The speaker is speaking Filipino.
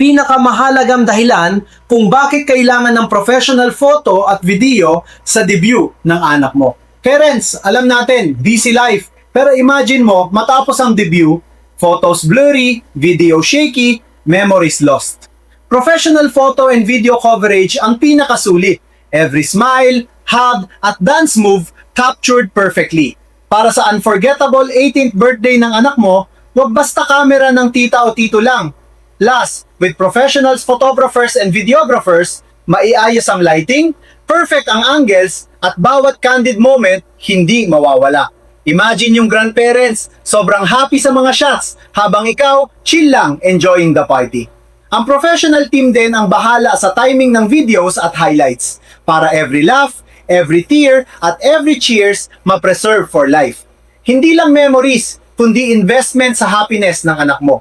pinakamahalagang dahilan kung bakit kailangan ng professional photo at video sa debut ng anak mo. Parents, alam natin, busy life. Pero imagine mo, matapos ang debut, photos blurry, video shaky, memories lost. Professional photo and video coverage ang pinakasulit. Every smile, hug, at dance move captured perfectly. Para sa unforgettable 18th birthday ng anak mo, huwag basta camera ng tita o tito lang. Last, with professionals, photographers, and videographers, maiayos ang lighting, perfect ang angles, at bawat candid moment, hindi mawawala. Imagine yung grandparents, sobrang happy sa mga shots, habang ikaw, chill lang, enjoying the party. Ang professional team din ang bahala sa timing ng videos at highlights, para every laugh, every tear, at every cheers ma-preserve for life. Hindi lang memories, kundi investment sa happiness ng anak mo.